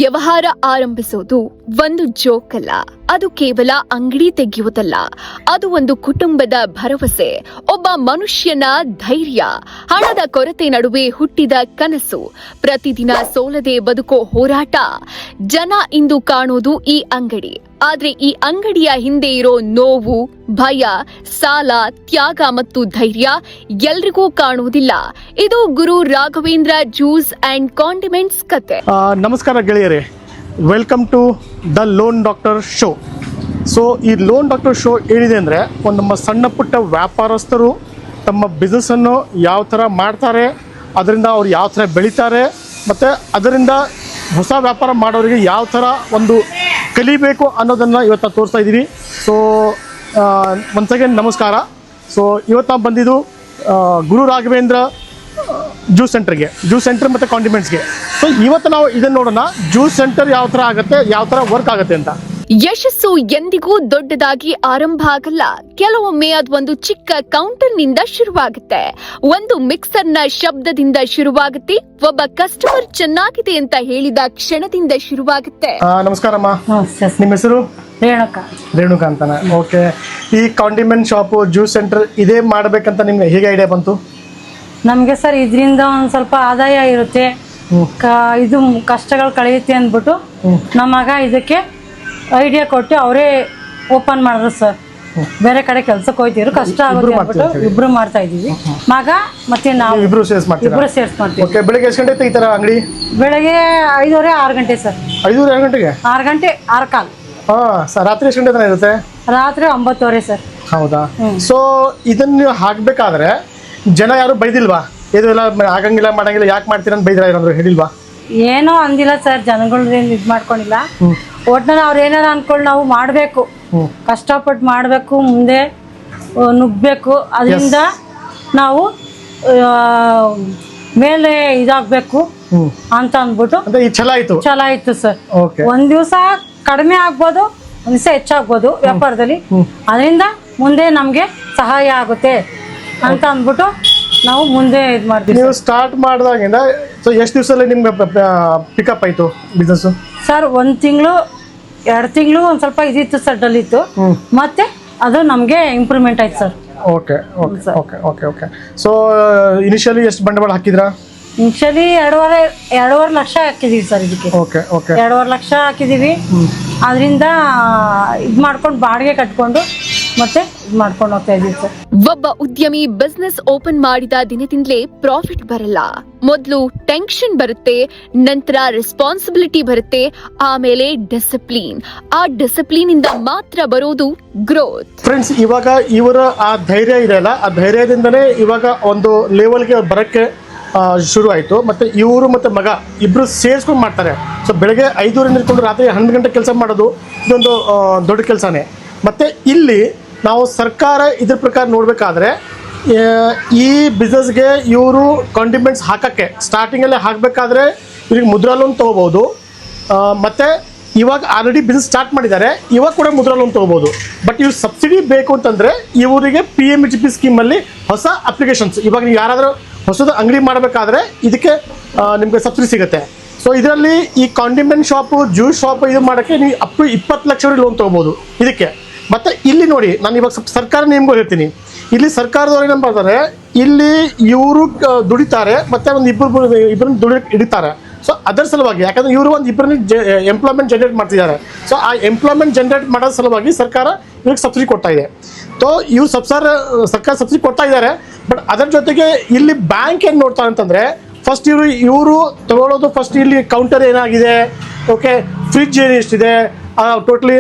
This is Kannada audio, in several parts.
ವ್ಯವಹಾರ ಆರಂಭಿಸೋದು ಒಂದು ಜೋಕ್ ಅಲ್ಲ, ಅದು ಕೇವಲ ಅಂಗಡಿ ತೆಗೆಯುವುದಲ್ಲ. ಅದು ಒಂದು ಕುಟುಂಬದ ಭರವಸೆ, ಒಬ್ಬ ಮನುಷ್ಯನ ಧೈರ್ಯ, ಹಣದ ಕೊರತೆ ನಡುವೆ ಹುಟ್ಟಿದ ಕನಸು, ಪ್ರತಿದಿನ ಸೋಲದೆ ಬದುಕೋ ಹೋರಾಟ. ಜನ ಇಂದು ಕಾಣೋದು ಈ ಅಂಗಡಿ, ಆದ್ರೆ ಈ ಅಂಗಡಿಯ ಹಿಂದೆ ಇರೋ ನೋವು, ಭಯ, ಸಾಲ, ತ್ಯಾಗ ಮತ್ತು ಧೈರ್ಯ ಎಲ್ರಿಗೂ ಕಾಣುವುದಿಲ್ಲ. ಇದು Guru Raghavendra juice and condiments ಕತೆ. ನಮಸ್ಕಾರ ಗೆಳೆಯರೇ, welcome to the loan doctor show. So ಈ ಲೋನ್ ಡಾಕ್ಟರ್ ಶೋ ಏನಿದೆ ಅಂದರೆ, ಒಂದು ನಮ್ಮ ಸಣ್ಣ ಪುಟ್ಟ ವ್ಯಾಪಾರಸ್ಥರು ತಮ್ಮ ಬಿಸ್ನೆಸ್ಸನ್ನು ಯಾವ ಥರ ಮಾಡ್ತಾರೆ, ಅದರಿಂದ ಅವ್ರು ಯಾವ ಥರ ಬೆಳೀತಾರೆ, ಮತ್ತು ಅದರಿಂದ ಹೊಸ ವ್ಯಾಪಾರ ಮಾಡೋರಿಗೆ ಯಾವ ಥರ ಒಂದು ಕಲಿಬೇಕು ಅನ್ನೋದನ್ನು ಇವತ್ತು ತೋರಿಸ್ತಾ ಇದ್ದೀವಿ. ಸೊ ಒನ್ಸ್ ಅಗೇನ್ ನಮಸ್ಕಾರ. ಸೊ ಇವತ್ತು ನಾವು ಬಂದಿದ್ದು ಗುರು ರಾಘವೇಂದ್ರ ಜ್ಯೂಸ್ ಸೆಂಟರ್ ಮತ್ತು ಕಾಂಡಿಮೆಂಟ್ಸ್ಗೆ. ಸೊ ಇವತ್ತು ನಾವು ಇದನ್ನು ನೋಡೋಣ, ಜ್ಯೂಸ್ ಸೆಂಟರ್ ಯಾವ ಥರ ಆಗುತ್ತೆ, ಯಾವ ಥರ ವರ್ಕ್ ಆಗುತ್ತೆ ಅಂತ. ಯಶಸ್ಸು ಎಂದಿಗೂ ದೊಡ್ಡದಾಗಿ ಆರಂಭ ಆಗಲ್ಲ. ಕೆಲವೊಮ್ಮೆ ಅದು ಒಂದು ಚಿಕ್ಕ ಕೌಂಟರ್ ನಿಂದ ಶುರುವಾಗುತ್ತೆ, ಒಂದು ಮಿಕ್ಸರ್ನ ಶಬ್ದದಿಂದ ಶುರುವಾಗುತ್ತೆ, ಒಬ್ಬ ಕಸ್ಟಮರ್ ಚೆನ್ನಾಗಿದೆ ಅಂತ ಹೇಳಿದ ಕ್ಷಣದಿಂದ ಶುರುವಾಗುತ್ತೆ. ನಮಸ್ಕಾರಮ್ಮ, ನಿಮ್ಮ ಹೆಸರು? ರೇಣುಕಾ ಅಂತಾನೆ. ಓಕೆ, ಈ ಕಾಂಡಿಮೆಂಟ್ ಶಾಪು ಜ್ಯೂಸ್ ಸೆಂಟರ್ ಇದೇ ಮಾಡಬೇಕಂತ ನಿಮ್ಗೆ ಹೇಗೆ ಐಡಿಯಾ ಬಂತು? ನಮಗೆ ಸರ್ ಇದರಿಂದ ಒಂದು ಸ್ವಲ್ಪ ಆದಾಯ ಇರುತ್ತೆ, ಇದು ಕಷ್ಟಗಳು ಕಳೆಯುತ್ತೆ ಅಂದ್ಬಿಟ್ಟು ನಮ್ಮ ಮಗ ಇದಕ್ಕೆ ಐಡಿಯಾ ಕೊಟ್ಟು ಅವರೇ ಓಪನ್ ಮಾಡಿದ್ರು ಸರ್. ಬೇರೆ ಕಡೆ ಕೆಲ್ಸಕ್ಕೆ ಹೋಗ್ತಿದ್ರು, ಕಷ್ಟ ಆಗುತ್ತೆ ಅಂದ್ಬಿಟ್ಟು ಇಬ್ರು ಮಾಡ್ತಾ ಇದೀವಿ. ಮಗ ಮತ್ತೆ ನಾವು ಇಬ್ರು ಸೇರ್ಸ್ ಮಾಡ್ತೀವಿ. ಓಕೆ, ಬೆಳಿಗ್ಗೆ ಎಷ್ಟು ಗಂಟೆ ತೆಗಿತಾರ ಅಂಗಡಿ? ಬೆಳಗ್ಗೆ 5:30 6 ಗಂಟೆ ಸರ್. 5:30 ಗಂಟೆಗೆ? 6 ಗಂಟೆ 6 ಕಾಲು. ಸರ್ ರಾತ್ರಿ ಎಷ್ಟು ಗಂಟೆ ತನಕ ಇರುತ್ತೆ? ರಾತ್ರಿ 9:30 ಸರ್. ಹೌದಾ? ಸೊ ಇದನ್ನ ನೀವು ಹಾಕ್ಬೇಕಾದ್ರೆ ಜನ ಯಾರು ಬೈದಿಲ್ವಾ? ಇದೆಲ್ಲ ಆಗಂಗಿಲ್ಲ ಮಾಡಂಗಿಲ್ಲ ಯಾಕೆ ಮಾಡ್ತೀರ ಅಂತ ಬೈದಿರ ಏನಾದ್ರು ಹೇಳಿಲ್ವಾ? ಏನೋ ಅಂದಿಲ್ಲ ಸರ್, ಜನಗಳೇನು ಇದು ಮಾಡ್ಕೊಂಡಿಲ್ಲ. ಒಟ್ನಲ್ಲಿ ಅವ್ರು ಏನಾರ ಅನ್ಕೊಂಡು ನಾವು ಮಾಡಬೇಕು, ಕಷ್ಟಪಟ್ಟು ಮಾಡಬೇಕು, ಮುಂದೆ ನುಗ್ಬೇಕು, ಅದರಿಂದ ನಾವು ಮೇಲೆ ಇದಾಗಬೇಕು ಅಂತ ಅಂದ್ಬಿಟ್ಟು ಛಲ ಇತ್ತು ಸರ್. ಒಂದ್ ದಿವಸ ಕಡಿಮೆ ಆಗ್ಬೋದು, ಒಂದ್ ದಿವಸ ಹೆಚ್ಚಾಗ್ಬೋದು ವ್ಯಾಪಾರದಲ್ಲಿ, ಅದರಿಂದ ಮುಂದೆ ನಮ್ಗೆ ಸಹಾಯ ಆಗುತ್ತೆ ಅಂತ ಅಂದ್ಬಿಟ್ಟು ನಾವು ಮುಂದೆ ಇದು ಮಾಡ್ತೀವಿ. ನೀವು ಸ್ಟಾರ್ಟ್ ಮಾಡಿದಾಗಿಂದ ಸೊ ಎಷ್ಟು ದಿವಸದಲ್ಲಿ ನಿಮ್ಗೆ ಪಿಕಪ್ ಆಯ್ತು ಬಿಸ್ನೆಸ್? ಸರ್ 1 ತಿಂಗಳು 2 ತಿಂಗಳು ಒಂದ್ ಸ್ವಲ್ಪ ಇದಿತ್ತು ಸರ್, ಡಲ್ ಇತ್ತು, ಮತ್ತೆ ಅದು ನಮ್ಗೆ ಇಂಪ್ರೂವ್ಮೆಂಟ್ ಆಯ್ತು sir. Okay okay okay okay okay. So initially ಎಷ್ಟು ಬಂಡವಾಳ ಹಾಕಿದ್ರಾ? ಇನಿಷಿಯಲಿ 2.5 ಲಕ್ಷ ಹಾಕಿದೀವಿ ಸರ್ ಇದಕ್ಕೆ. ಓಕೆ ಓಕೆ, 2.5 ಲಕ್ಷ ಹಾಕಿದೀವಿ. ಅದರಿಂದ ಇದು ಮಾಡ್ಕೊಂಡು ಬಾಡಿಗೆ ಕಟ್ಕೊಂಡು ಮತ್ತೆ ಇದು ಮಾಡ್ಕೊಂಡು ಹೋಗ್ತಾ ಇದೀವಿ ಸರ್. ಒಬ್ಬ ಉದ್ಯಮಿ ಬಿಸ್ನೆಸ್ ಓಪನ್ ಮಾಡಿದ ದಿನದಿಂದಲೇ ಪ್ರಾಫಿಟ್ ಬರಲ್ಲ. ಮೊದಲು ಟೆನ್ಷನ್ ಬರುತ್ತೆ, ನಂತರ ರೆಸ್ಪಾನ್ಸಿಬಿಲಿಟಿ ಬರುತ್ತೆ, ಆಮೇಲೆ ಡಿಸಿಪ್ಲಿನ್. ಆ ಡಿಸಿಪ್ಲಿನ್ ಇಂದ ಮಾತ್ರ ಬರೋದು ಗ್ರೋತ್. ಫ್ರೆಂಡ್ಸ್, ಇವಾಗ ಇವರ ಆ ಧೈರ್ಯ ಇದೆಯಲ್ಲ, ಆ ಧೈರ್ಯದಿಂದನೇ ಇವಾಗ ಒಂದು ಲೆವೆಲ್ಗೆ ಬರಕ್ಕೆ ಶುರು ಆಯಿತು. ಮತ್ತು ಇವರು ಮತ್ತು ಮಗ ಇಬ್ಬರು ಸೇರಿಸ್ಕೊಂಡು ಮಾಡ್ತಾರೆ. ಸೊ ಬೆಳಗ್ಗೆ 5:30 ನಿಂತ್ಕೊಂಡು ರಾತ್ರಿ 11 ಗಂಟೆ ಕೆಲಸ ಮಾಡೋದು ಇದೊಂದು ದೊಡ್ಡ ಕೆಲಸನೇ. ಮತ್ತು ಇಲ್ಲಿ ನಾವು ಸರ್ಕಾರ ಇದ್ರ ಪ್ರಕಾರ ನೋಡಬೇಕಾದ್ರೆ ಈ ಬಿಸ್ನೆಸ್ಗೆ ಇವರು ಕಾಂಡಿಮೆಂಟ್ಸ್ ಹಾಕೋಕ್ಕೆ ಸ್ಟಾರ್ಟಿಂಗಲ್ಲೇ ಹಾಕಬೇಕಾದ್ರೆ ಇವ್ರಿಗೆ ಮುದ್ರಾ ಲೋನ್ ತೊಗೋಬೋದು. ಮತ್ತು ಇವಾಗ ಆಲ್ರೆಡಿ ಬಿಸ್ನೆಸ್ ಸ್ಟಾರ್ಟ್ ಮಾಡಿದ್ದಾರೆ, ಇವಾಗ ಕೂಡ ಮುದ್ರಾ ಲೋನ್ ತೊಗೋಬೋದು. ಬಟ್ ಇವ್ರು ಸಬ್ಸಿಡಿ ಬೇಕು ಅಂತಂದರೆ ಇವರಿಗೆ PMHP ಸ್ಕೀಮಲ್ಲಿ ಹೊಸ ಅಪ್ಲಿಕೇಶನ್ಸ್, ಇವಾಗ ನೀವು ಯಾರಾದರೂ ಹೊಸದು ಅಂಗಡಿ ಮಾಡಬೇಕಾದ್ರೆ ಇದಕ್ಕೆ ನಿಮಗೆ ಸಬ್ಸಿಡಿ ಸಿಗುತ್ತೆ. ಸೊ ಇದರಲ್ಲಿ ಈ ಕಾಂಡಿಮೆಂಟ್ ಶಾಪು ಜ್ಯೂಸ್ ಶಾಪು ಇದು ಮಾಡೋಕ್ಕೆ ನೀವು ಅಪ್ ಟು 20 ಲಕ್ಷ ಲೋನ್ ತೊಗೋಬೋದು ಇದಕ್ಕೆ. ಮತ್ತು ಇಲ್ಲಿ ನೋಡಿ, ನಾನು ಇವಾಗ ಸರ್ಕಾರ ನಿಮ್ಗೂ ಹೇಳ್ತೀನಿ, ಇಲ್ಲಿ ಸರ್ಕಾರದವ್ರು ಏನು ಮಾಡ್ತಾರೆ, ಇಲ್ಲಿ ಇವರು ದುಡಿತಾರೆ ಮತ್ತು ಒಂದು ಇಬ್ಬರನ್ನ ಹಿಡಿತಾರೆ. ಸೊ ಅದರ ಸಲುವಾಗಿ, ಯಾಕಂದರೆ ಇವರು ಒಂದು ಇಬ್ಬರನ್ನ ಎಂಪ್ಲಾಯ್ಮೆಂಟ್ ಜನರೇಟ್ ಮಾಡ್ತಿದ್ದಾರೆ. ಸೊ ಆ ಎಂಪ್ಲಾಯ್ಮೆಂಟ್ ಜನರೇಟ್ ಮಾಡೋ ಸಲುವಾಗಿ ಸರ್ಕಾರ ಇವ್ರಿಗೆ ಸಬ್ಸಿಡಿ ಕೊಡ್ತಾ ಇದೆ. ಸೊ ಇವ್ರು ಸರ್ಕಾರ ಸಬ್ಸಿಡಿ ಕೊಡ್ತಾ ಇದ್ದಾರೆ. ಬಟ್ ಅದರ ಜೊತೆಗೆ ಇಲ್ಲಿ ಬ್ಯಾಂಕ್ ಏನು ನೋಡ್ತಾರೆ ಅಂತಂದರೆ, ಫಸ್ಟ್ ಇವರು ತಗೊಳ್ಳೋದು ಫಸ್ಟ್ ಇಲ್ಲಿ ಕೌಂಟರ್ ಏನಾಗಿದೆ, ಓಕೆ, ಫ್ರಿಡ್ಜ್ ಎಷ್ಟಿದೆ, ಟೋಟಲಿ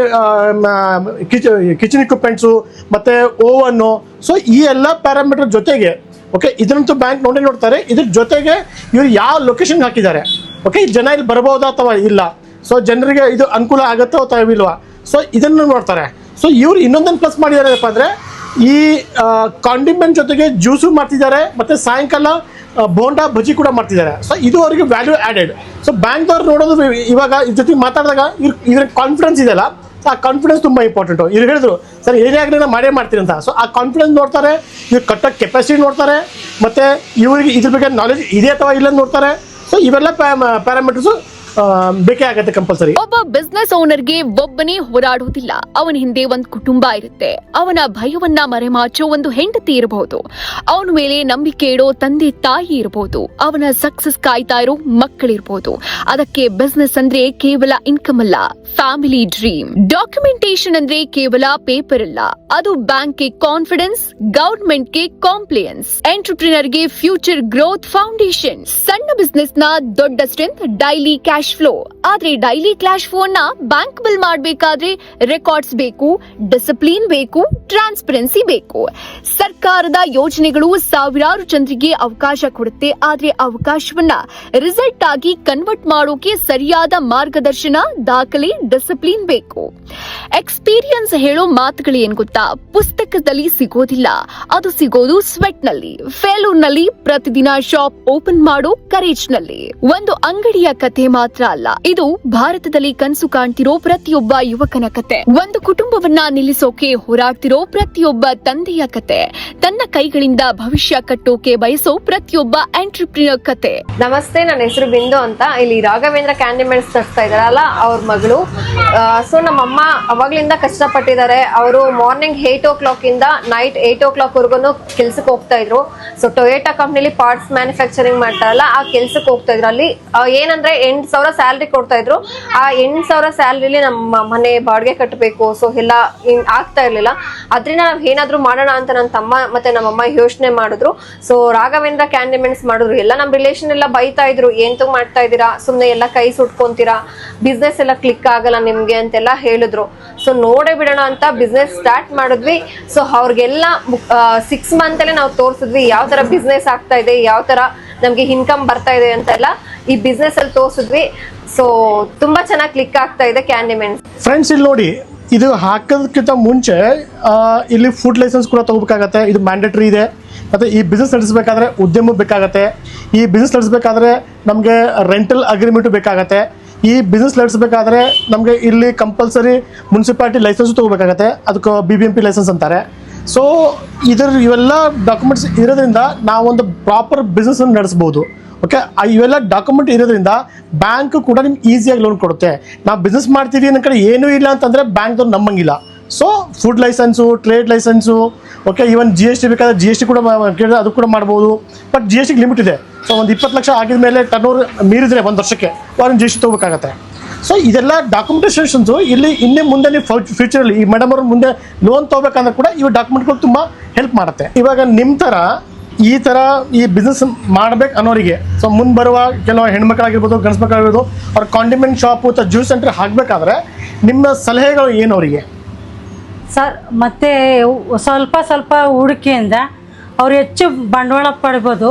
ಕಿಚನ್ ಇಕ್ವಿಪ್ಮೆಂಟ್ಸು ಮತ್ತು ಓವನ್ನು. ಸೊ ಈ ಎಲ್ಲ ಪ್ಯಾರಾಮೀಟರ್ ಜೊತೆಗೆ, ಓಕೆ, ಇದನ್ನಂತೂ ಬ್ಯಾಂಕ್ ನೋಡ್ತಾರೆ. ಇದ್ರ ಜೊತೆಗೆ ಇವರು ಯಾವ ಲೊಕೇಶನ್ಗೆ ಹಾಕಿದ್ದಾರೆ, ಓಕೆ, ಜನ ಇಲ್ಲಿ ಬರ್ಬೋದಾ ಅಥವಾ ಇಲ್ಲ, ಸೊ ಜನರಿಗೆ ಇದು ಅನುಕೂಲ ಆಗುತ್ತೋ ಅಥವಾ ಇಲ್ವಾ, ಸೊ ಇದನ್ನು ನೋಡ್ತಾರೆ. ಸೊ ಇವ್ರು ಇನ್ನೊಂದನ್ನು ಪ್ಲಸ್ ಮಾಡಿದಾರಪ್ಪ ಅಂದರೆ, ಈ ಕಾಂಡಿಮೆಂಟ್ ಜೊತೆಗೆ ಜ್ಯೂಸು ಮಾಡ್ತಿದ್ದಾರೆ ಮತ್ತು ಸಾಯಂಕಾಲ ಬೋಂಡಾ ಬಜ್ಜಿ ಕೂಡ ಮಾಡ್ತಿದ್ದಾರೆ. ಸೊ ಇದು ಅವರಿಗೆ ವ್ಯಾಲ್ಯೂ ಆ್ಯಡೆಡ್. ಸೊ ಬ್ಯಾಂಕ್ದವ್ರು ನೋಡೋದು ಇವಾಗ ಇದ್ರ ಜೊತೆ ಮಾತಾಡಿದಾಗ ಇವ್ರ ಕಾನ್ಫಿಡೆನ್ಸ್ ಇದೆಯಲ್ಲ, ಆ ಕಾನ್ಫಿಡೆನ್ಸ್ ತುಂಬ ಇಂಪಾರ್ಟೆಂಟು. ಇವ್ರು ಹೇಳಿದ್ರು ಸರ್ ಏನೇ ಆಗಲಿ ನಾನು ಮಾಡೇ ಮಾಡ್ತೀನಿ ಅಂತ. ಸೊ ಆ ಕಾನ್ಫಿಡೆನ್ಸ್ ನೋಡ್ತಾರೆ, ಇವ್ರು ಕಟ್ಟೋ ಕೆಪಾಸಿಟಿ ನೋಡ್ತಾರೆ, ಮತ್ತು ಇವ್ರಿಗೆ ಇದ್ರ ಬಗ್ಗೆ ನಾಲೆಜ್ ಇದೆ ಅಥವಾ ಇಲ್ಲ ನೋಡ್ತಾರೆ. ಸೊ ಇವೆಲ್ಲ ಪ್ಯಾರಾಮೀಟರ್ಸು ಬೇಕೇ ಆಗತ್ತೆ ಕಂಪಲ್ಸರಿ. ಒಬ್ಬ ಬಿಸ್ನೆಸ್ ಓನರ್ಗೆ ಒಬ್ಬನೇ ಹೋರಾಡುವುದಿಲ್ಲ, ಅವನ ಹಿಂದೆ ಒಂದು ಕುಟುಂಬ ಇರುತ್ತೆ. ಅವನ ಭಯವನ್ನ ಮರೆಮಾಚೋ ಒಂದು ಹೆಂಡತಿ ಇರಬಹುದು, ಅವನ ಮೇಲೆ ನಂಬಿಕೆ ಇಡೋ ತಂದೆ ತಾಯಿ ಇರಬಹುದು, ಅವನ ಸಕ್ಸಸ್ ಕಾಯ್ತಾ ಇರೋ ಮಕ್ಕಳಿರ್ಬೋದು. ಅದಕ್ಕೆ ಬಿಸ್ನೆಸ್ ಅಂದ್ರೆ ಕೇವಲ ಇನ್ಕಮ್ ಅಲ್ಲ, ಫ್ಯಾಮಿಲಿ ಡ್ರೀಮ್. ಡಾಕ್ಯುಮೆಂಟೇಶನ್ ಅಂದ್ರೆ ಕೇವಲ ಪೇಪರ್ ಅಲ್ಲ, ಅದು ಬ್ಯಾಂಕ್ಗೆ ಕಾನ್ಫಿಡೆನ್ಸ್, ಗವರ್ಮೆಂಟ್ಗೆ ಕಾಂಪ್ಲಿಯನ್ಸ್, ಎಂಟರ್ಪ್ರಿನರ್ಗೆ ಫ್ಯೂಚರ್ ಗ್ರೋತ್ ಫೌಂಡೇಶನ್. ಸಣ್ಣ ಬಿಸ್ನೆಸ್ ನ ದೊಡ್ಡ ಸ್ಟ್ರೆಂತ್ ಡೈಲಿ ಕ್ಯಾಶ್ ಫ್ಲೋ. ಆದ್ರೆ ಡೈಲಿ ಕ್ಯಾಶ್ ಫ್ಲೋ ನ ಬ್ಯಾಂಕ್ ಬಿಲ್ ಮಾಡಬೇಕಾದ್ರೆ ರೆಕಾರ್ಡ್ಸ್ ಬೇಕು, ಡಿಸಿಪ್ಲಿನ್ ಬೇಕು, ಟ್ರಾನ್ಸ್ಪರೆನ್ಸಿ ಬೇಕು. ಸರ್ಕಾರದ ಯೋಜನೆಗಳು ಸಾವಿರಾರು ಜನರಿಗೆ ಅವಕಾಶ ಕೊಡುತ್ತೆ, ಆದ್ರೆ ಅವಕಾಶವನ್ನ ರಿಸಲ್ಟ್ ಆಗಿ ಕನ್ವರ್ಟ್ ಮಾಡೋಕೆ ಸರಿಯಾದ ಮಾರ್ಗದರ್ಶನ, ದಾಖಲೆ, ಡಿಸಿಪ್ಲಿನ್ ಬೇಕು. ಎಕ್ಸ್ಪೀರಿಯನ್ಸ್ ಹೇಳೋ ಮಾತುಗಳು ಏನ್ ಗೊತ್ತಾ? ಪುಸ್ತಕದಲ್ಲಿ ಸಿಗೋದಿಲ್ಲ, ಅದು ಸಿಗೋದು ಸ್ವೆಟ್ ನಲ್ಲಿ, ಫೇಲ್ಯೂರ್ ನಲ್ಲಿ, ಪ್ರತಿದಿನ ಶಾಪ್ ಓಪನ್ ಮಾಡೋ ಕರೇಜ್ ನಲ್ಲಿ. ಒಂದು ಅಂಗಡಿಯ ಕತೆ ಮಾತ್ರ ಅಲ್ಲ, ಇದು ಭಾರತದಲ್ಲಿ ಕನಸು ಕಾಣ್ತಿರೋ ಪ್ರತಿಯೊಬ್ಬ ಯುವಕನ ಕತೆ, ಒಂದು ಕುಟುಂಬವನ್ನ ನಿಲ್ಲಿಸೋಕೆ ಹೋರಾಡ್ತಿರೋ ಪ್ರತಿಯೊಬ್ಬ ತಂದೆಯ ಕತೆ, ತನ್ನ ಕೈಗಳಿಂದ ಭವಿಷ್ಯ ಕಟ್ಟೋಕೆ ಬಯಸೋ ಪ್ರತಿಯೊಬ್ಬ ಎಂಟರ್ಪ್ರಿನರ್ ಕತೆ. ನಮಸ್ತೆ, ನನ್ನ ಹೆಸರು ಬಿಂದು ಅಂತ. ಇಲ್ಲಿ ರಾಘವೇಂದ್ರ ಕ್ಯಾಂಡಿಮೆಂಟ್ಸ್ ನಡೆಸ್ತಾ ಇದಾರಲ್ಲ, ಅವ್ರ ಮಗಳು. ಸೊ ನಮ್ಮಮ್ಮ ಅವಾಗ್ಲಿಂದ ಕಷ್ಟಪಟ್ಟಿದ್ದಾರೆ. ಅವರು ಮಾರ್ನಿಂಗ್ 8 ಇಂದ ನೈಟ್ 8 ವರ್ಗು ಕೆಲ್ಸಕ್ಕೆ ಹೋಗ್ತಾ ಇದ್ರು. ಸೊ ಟೊಯೋಟಾ ಕಂಪ್ನಿಲಿ ಪಾರ್ಟ್ಸ್ ಮ್ಯಾನುಫ್ಯಾಕ್ಚರಿಂಗ್ ಮಾಡ್ತಾರಲ್ಲ, ಆ ಕೆಲ್ಸಕ್ಕೆ ಹೋಗ್ತಾ ಇದ್ರು. ಅಲ್ಲಿ ಏನಂದ್ರೆ 8,000 ಸ್ಯಾಲ್ರಿ ಕೊಡ್ತಾ ಇದ್ರು. ಆ 8,000 ಸ್ಯಾಲ್ರಿಲಿ ನಮ್ಮ ಮನೆ ಬಾಡಿಗೆ ಕಟ್ಟಬೇಕು, ಸೊ ಎಲ್ಲ ಆಗ್ತಾ ಇರ್ಲಿಲ್ಲ. ಅದ್ರಿಂದ ನಾವ್ ಏನಾದ್ರು ಮಾಡೋಣ ಅಂತ ನನ್ನ ತಮ್ಮ ಮತ್ತೆ ನಮ್ಮಮ್ಮ ಯೋಚನೆ ಮಾಡಿದ್ರು. ಸೊ ರಾಘವೇಂದ್ರ ಕ್ಯಾಂಡಿಮೆಂಟ್ಸ್ ಮಾಡಿದ್ರು. ಎಲ್ಲ ನಮ್ ರಿಲೇಷನ್ ಎಲ್ಲ ಬೈತಾ ಇದ್ರು, ಏನ್ತು ಮಾಡ್ತಾ ಇದೀರಾ, ಸುಮ್ನೆ ಎಲ್ಲ ಕೈ ಸುಟ್ಕೊಂತೀರಾ, ಬಿಸ್ನೆಸ್ ಎಲ್ಲ ಕ್ಲಿಕ್ ಆಗಲ್ಲ ನಿಮ್ಗೆ ಅಂತೆಲ್ಲ ಹೇಳಿದ್ರು. ಸೊ ನೋಡೇ ಬಿಡೋಣ ಅಂತ ಬಿಸ್ನೆಸ್ ಸ್ಟಾರ್ಟ್ ಮಾಡಿದ್ವಿ. ಸೊ ಅವ್ರಿಗೆಲ್ಲ 6 ಮಂತ್ ಅಲ್ಲೇ ನಾವು ತೋರಿಸಿದ್ವಿ ಯಾವ ತರ ಬಿಸ್ನೆಸ್ ಆಗ್ತಾ ಇದೆ, ಯಾವ ತರ ನಮ್ಗೆ ಇನ್ಕಮ್ ಬರ್ತಾ ಇದೆ ಅಂತೆಲ್ಲ ಈ ಬಿಸ್ನೆಸ್ ಅಲ್ಲಿ ತೋರಿಸಿದ್ವಿ. ಸೊ ತುಂಬಾ ಚೆನ್ನಾಗಿ ಕ್ಲಿಕ್ ಆಗ್ತಾ ಇದೆ ಕ್ಯಾಂಡಿಮೆಂಟ್ಸ್. ಫ್ರೆಂಡ್ಸ್, ಇಲ್ಲಿ ನೋಡಿ, ಇದು ಹಾಕೋದಕ್ಕಿಂತ ಮುಂಚೆ ಇಲ್ಲಿ ಫುಡ್ ಲೈಸೆನ್ಸ್ ಕೂಡ ತಗೋಬೇಕಾಗತ್ತೆ, ಇದು ಮ್ಯಾಂಡೇಟರಿ ಇದೆ. ಮತ್ತು ಈ ಬಿಸ್ನೆಸ್ ನಡೆಸಬೇಕಾದ್ರೆ ಉದ್ಯಮ ಬೇಕಾಗತ್ತೆ, ಈ ಬಿಸ್ನೆಸ್ ನಡೆಸಬೇಕಾದ್ರೆ ನಮಗೆ ರೆಂಟಲ್ ಅಗ್ರಿಮೆಂಟು ಬೇಕಾಗತ್ತೆ, ಈ ಬಿಸ್ನೆಸ್ ನಡೆಸಬೇಕಾದ್ರೆ ನಮಗೆ ಇಲ್ಲಿ ಕಂಪಲ್ಸರಿ ಮುನ್ಸಿಪಾಲಿಟಿ ಲೈಸೆನ್ಸು ತಗೋಬೇಕಾಗತ್ತೆ, ಅದಕ್ಕೆ BBMP ಲೈಸೆನ್ಸ್ ಅಂತಾರೆ. ಸೊ ಇವೆಲ್ಲ ಡಾಕ್ಯುಮೆಂಟ್ಸ್ ಇರೋದ್ರಿಂದ ನಾವೊಂದು ಪ್ರಾಪರ್ ಬಿಸ್ನೆಸ್ ನಡೆಸ್ಬೋದು. ಓಕೆ, ಇವೆಲ್ಲ ಡಾಕ್ಯುಮೆಂಟ್ ಇರೋದ್ರಿಂದ ಬ್ಯಾಂಕ್ ಕೂಡ ನಿಮ್ಗೆ ಈಸಿಯಾಗಿ ಲೋನ್ ಕೊಡುತ್ತೆ. ನಾವು ಬಿಸ್ನೆಸ್ ಮಾಡ್ತೀವಿ ಅನ್ನೋ ಕಡೆ ಏನೂ ಇಲ್ಲ ಅಂತಂದರೆ ಬ್ಯಾಂಕ್ದವ್ರು ನಂಬಂಗಿಲ್ಲ. So food licence, trade licence, okay, even GST ಬೇಕಾದ್ರೆ GST ಕೂಡ ಕೇಳಿದ್ರೆ ಅದು ಕೂಡ ಮಾಡ್ಬೋದು. ಬಟ್ GSTಗೆ ಲಿಮಿಟ್ ಇದೆ. ಸೊ ಒಂದು 20 ಲಕ್ಷ ಆಗಿದ ಮೇಲೆ ಟರ್ನ್ ಮೀರಿದ್ರೆ 1 ವರ್ಷಕ್ಕೆ ಅವ್ರನ್ನ GST ತೊಗೋಬೇಕಾಗತ್ತೆ. ಸೊ ಇದೆಲ್ಲ ಡಾಕ್ಯುಮೆಂಟೇಷನ್ಸು ಇಲ್ಲಿ ಇನ್ನೇ ಮುಂದೆ ನೀವು ಫ್ಯೂಚರಲ್ಲಿ ಈ ಮೇಡಮ್ ಅವ್ರ ಮುಂದೆ ಲೋನ್ ತೊಗೋಬೇಕಂದ್ರೆ ಕೂಡ ಇವು ಡಾಕ್ಯುಮೆಂಟ್ಗಳು ತುಂಬ ಹೆಲ್ಪ್ ಮಾಡುತ್ತೆ. ಇವಾಗ ನಿಮ್ಮ ಥರ ಈ ಬಿಸ್ನೆಸ್ ಮಾಡ್ಬೇಕು ಅನ್ನೋರಿಗೆ, ಸೊ ಮುಂದೆ ಬರುವ ಕೆಲವು ಹೆಣ್ಮಕ್ಳಾಗಿರ್ಬೋದು, ಗಂಡ್ಸ್ ಮಕ್ಕಳಾಗಿರ್ಬೋದು, ಅವ್ರ ಕಾಂಡಿಮೆಂಟ್ ಶಾಪು ಅಥವಾ ಜ್ಯೂಸ್ ಸೆಂಟರ್ ಹಾಕಬೇಕಾದ್ರೆ ನಿಮ್ಮ ಸಲಹೆಗಳು ಏನು ಅವರಿಗೆ? ಸರ್, ಮತ್ತೆ ಸ್ವಲ್ಪ ಹೂಡಿಕೆಯಿಂದ ಅವ್ರು ಹೆಚ್ಚು ಬಂಡವಾಳ ಪಡ್ಬೋದು.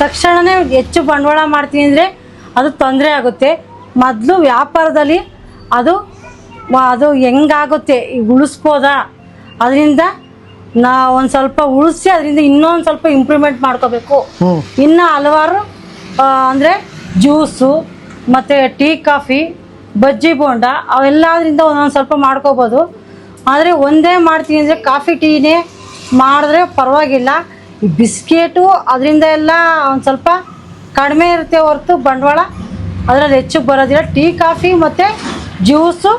ತಕ್ಷಣವೇ ಹೆಚ್ಚು ಬಂಡವಾಳ ಮಾಡ್ತೀನಿ ಅಂದರೆ ಅದು ತೊಂದರೆ ಆಗುತ್ತೆ. ಮೊದಲು ವ್ಯಾಪಾರದಲ್ಲಿ ಅದು ಹೆಂಗಾಗುತ್ತೆ, ಉಳಿಸ್ಬೋದಾ, ಅದರಿಂದ ಒಂದು ಸ್ವಲ್ಪ ಉಳಿಸಿ ಅದರಿಂದ ಇನ್ನೊಂದು ಸ್ವಲ್ಪ ಇಂಪ್ರೂವ್ಮೆಂಟ್ ಮಾಡ್ಕೋಬೇಕು. ಇನ್ನು ಹಲವಾರು ಅಂದರೆ ಜ್ಯೂಸು ಮತ್ತು ಟೀ, ಕಾಫಿ, ಬಜ್ಜಿ, ಬೋಂಡ ಅವೆಲ್ಲದರಿಂದ ಒಂದೊಂದು ಸ್ವಲ್ಪ ಮಾಡ್ಕೋಬೋದು. ಆದರೆ ಒಂದೇ ಮಾಡ್ತೀನಿ ಅಂದರೆ ಕಾಫಿ ಟೀನೇ ಮಾಡಿದ್ರೆ ಪರವಾಗಿಲ್ಲ. ಈ ಬಿಸ್ಕೆಟು ಅದರಿಂದ ಎಲ್ಲ ಒಂದು ಸ್ವಲ್ಪ ಕಡಿಮೆ ಇರುತ್ತೆ ಹೊರತು ಬಂಡವಾಳ ಅದರಲ್ಲಿ ಹೆಚ್ಚು ಬರೋದಿಲ್ಲ. ಟೀ, ಕಾಫಿ ಮತ್ತು ಜ್ಯೂಸು,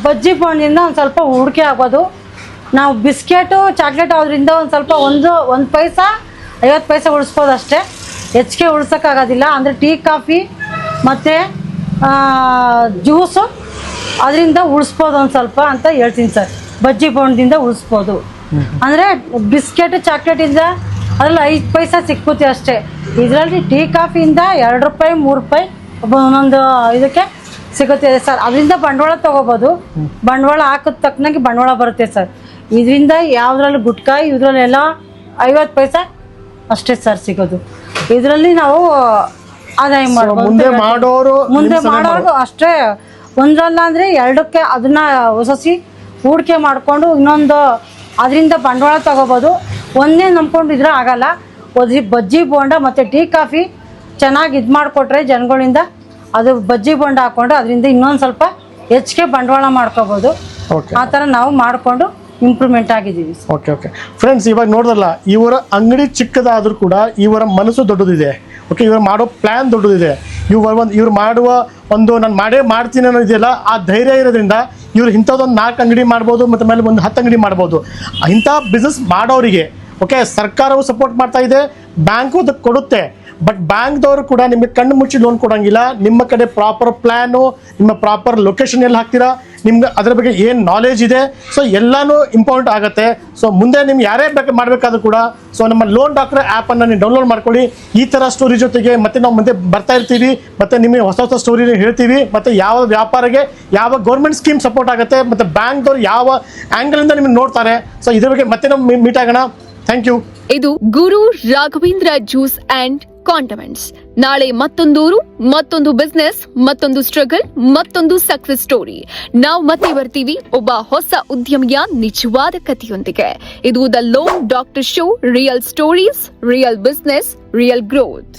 ಬಜ್ಜಿ, ಬೋಂಡಿಂದ ಒಂದು ಸ್ವಲ್ಪ ಹೂಡಿಕೆ ಆಗ್ಬೋದು. ನಾವು ಬಿಸ್ಕೆಟು, ಚಾಕ್ಲೇಟ್ ಅದರಿಂದ ಒಂದು ಸ್ವಲ್ಪ ಒಂದು ಪೈಸಾ 50 ಪೈಸೆ ಉಳಿಸ್ಬೋದು ಅಷ್ಟೇ, ಹೆಚ್ಚಿಗೆ ಉಳ್ಸೋಕ್ಕಾಗೋದಿಲ್ಲ. ಅಂದರೆ ಟೀ, ಕಾಫಿ ಮತ್ತು ಜ್ಯೂಸು ಅದರಿಂದ ಉಳಿಸ್ಬೋದು ಒಂದು ಸ್ವಲ್ಪ ಅಂತ ಹೇಳ್ತೀನಿ ಸರ್. ಬಜ್ಜಿ ಬೋಂಡದಿಂದ ಉಳಿಸ್ಬೋದು. ಅಂದರೆ ಬಿಸ್ಕೆಟು, ಚಾಕ್ಲೇಟಿಂದ ಅದರಲ್ಲಿ 5 ಪೈಸಾ ಸಿಕ್ಕುತ್ತೆ ಅಷ್ಟೇ. ಇದರಲ್ಲಿ ಟೀ, ಕಾಫಿಯಿಂದ 2 ರೂಪಾಯಿ 3 ರೂಪಾಯಿ ಒಂದೊಂದು ಇದಕ್ಕೆ ಸಿಗುತ್ತೆ ಸರ್. ಅದರಿಂದ ಬಂಡವಾಳ ತೊಗೋಬೋದು. ಬಂಡವಾಳ ಹಾಕಿದ ತಕ್ಕನಾಗಿ ಬಂಡವಾಳ ಬರುತ್ತೆ ಸರ್. ಇದರಿಂದ ಯಾವುದ್ರಲ್ಲಿ ಗುಟ್ಕಾಯಿ ಇದರಲ್ಲೆಲ್ಲ 50 ಪೈಸಾ ಅಷ್ಟೇ ಸರ್ ಸಿಗೋದು. ಇದರಲ್ಲಿ ನಾವು ಆದಾಯ ಮಾಡ್ಬೋದು. ಮುಂದೆ ಮಾಡೋರು ಅಷ್ಟೇ, ಒಂದಲ್ಲ ಅಂದರೆ 2ಕ್ಕೆ ಅದನ್ನ ಹೊಸಸಿ ಹೂಡಿಕೆ ಮಾಡಿಕೊಂಡು ಇನ್ನೊಂದು ಅದರಿಂದ ಬಂಡವಾಳ ತಗೋಬೋದು. ಒಂದೇ ನಂಬ್ಕೊಂಡು ಇದ್ರೆ ಆಗಲ್ಲ. ಬಜ್ಜಿ, ಬೋಂಡ ಮತ್ತು ಟೀ, ಕಾಫಿ ಚೆನ್ನಾಗಿ ಇದು ಮಾಡಿಕೊಟ್ರೆ ಜನಗಳಿಂದ ಅದು ಬಜ್ಜಿ, ಬೋಂಡ ಹಾಕ್ಕೊಂಡು ಅದರಿಂದ ಇನ್ನೊಂದು ಸ್ವಲ್ಪ ಹೆಚ್ಚಿಗೆ ಬಂಡವಾಳ ಮಾಡ್ಕೋಬೋದು. ಆ ಥರ ನಾವು ಮಾಡಿಕೊಂಡು ಇಂಪ್ರೂವ್ಮೆಂಟ್ ಆಗಿದ್ದೀವಿ. ಓಕೆ ಫ್ರೆಂಡ್ಸ್, ಇವಾಗ ನೋಡಿದ್ರಲ್ಲ, ಇವರ ಅಂಗಡಿ ಚಿಕ್ಕದಾದರೂ ಕೂಡ ಇವರ ಮನಸ್ಸು ದೊಡ್ಡದಿದೆ. ಓಕೆ, ಇವ್ರು ಮಾಡೋ ಪ್ಲ್ಯಾನ್ ದೊಡ್ಡದಿದೆ. ಇವ್ರು ಮಾಡುವ ಒಂದು ನಾನು ಮಾಡ್ತೀನಿ ಅನ್ನೋ ಇದೆಯಲ್ಲ, ಆ ಧೈರ್ಯ ಇರೋದ್ರಿಂದ ಇವ್ರು ಇಂಥದ್ದೊಂದು 4 ಅಂಗಡಿ ಮಾಡ್ಬೋದು, ಮತ್ತು ಮೇಲೆ ಒಂದು 10 ಅಂಗಡಿ ಮಾಡ್ಬೋದು. ಇಂಥ ಬಿಸ್ನೆಸ್ ಮಾಡೋರಿಗೆ ಓಕೆ ಸರ್ಕಾರವು ಸಪೋರ್ಟ್ ಮಾಡ್ತಾ ಇದೆ, ಬ್ಯಾಂಕು ಅದಕ್ಕೆ ಕೊಡುತ್ತೆ. ಬಟ್ ಬ್ಯಾಂಕ್ದವರು ಕೂಡ ನಿಮಗೆ ಕಣ್ಣು ಮುಚ್ಚಿ ಲೋನ್ ಕೊಡೋಂಗಿಲ್ಲ. ನಿಮ್ಮ ಕಡೆ ಪ್ರಾಪರ್ ಪ್ಲ್ಯಾನು, ನಿಮ್ಮ ಪ್ರಾಪರ್ ಲೊಕೇಶನ್ ಎಲ್ಲಿ ಹಾಕ್ತೀರಾ, ನಿಮ್ಗೆ ಅದರ ಬಗ್ಗೆ ಏನು ನಾಲೆಜ್ ಇದೆ, ಸೊ ಎಲ್ಲನೂ ಇಂಪಾರ್ಟೆಂಟ್ ಆಗುತ್ತೆ. ಸೊ ಮುಂದೆ ನಿಮ್ಗೆ ಯಾರೇ ಮಾಡಬೇಕಾದ್ರೂ ಕೂಡ ಸೊ ನಮ್ಮ ಲೋನ್ ಡಾಕ್ಟರ್ ಆ್ಯಪನ್ನು ನೀವು ಡೌನ್ಲೋಡ್ ಮಾಡ್ಕೊಳ್ಳಿ. ಈ ಥರ ಸ್ಟೋರಿ ಜೊತೆಗೆ ಮತ್ತೆ ನಾವು ಮುಂದೆ ಬರ್ತಾ ಇರ್ತೀವಿ, ಮತ್ತು ನಿಮಗೆ ಹೊಸ ಸ್ಟೋರಿನ ಹೇಳ್ತೀವಿ, ಮತ್ತು ಯಾವ ವ್ಯಾಪಾರಿಗೆ ಯಾವ ಗೌರ್ಮೆಂಟ್ ಸ್ಕೀಮ್ ಸಪೋರ್ಟ್ ಆಗುತ್ತೆ, ಮತ್ತು ಬ್ಯಾಂಕ್ದವ್ರು ಯಾವ ಆ್ಯಂಗಲಿಂದ ನಿಮಗೆ ನೋಡ್ತಾರೆ. ಸೊ ಇದ್ರ ಬಗ್ಗೆ ಮತ್ತೆ ನಾವು ಮೀಟ್ ಆಗೋಣ. Thank you. ಇದು Guru Raghavendra juice and condiments. ನಾಳೆ ಮತ್ತೊಂದೂರು, ಮತ್ತೊಂದು ಬಿಸ್ನೆಸ್, ಮತ್ತೊಂದು ಸ್ಟ್ರಗಲ್, ಮತ್ತೊಂದು ಸಕ್ಸಸ್ ಸ್ಟೋರಿ. ನಾವು ಮತ್ತೆ ಬರ್ತೀವಿ ಒಬ್ಬ ಹೊಸ ಉದ್ಯಮಿಯ ನಿಜವಾದ ಕಥೆಯೊಂದಿಗೆ. ಇದು the loan doctor show, real stories, real business, real growth.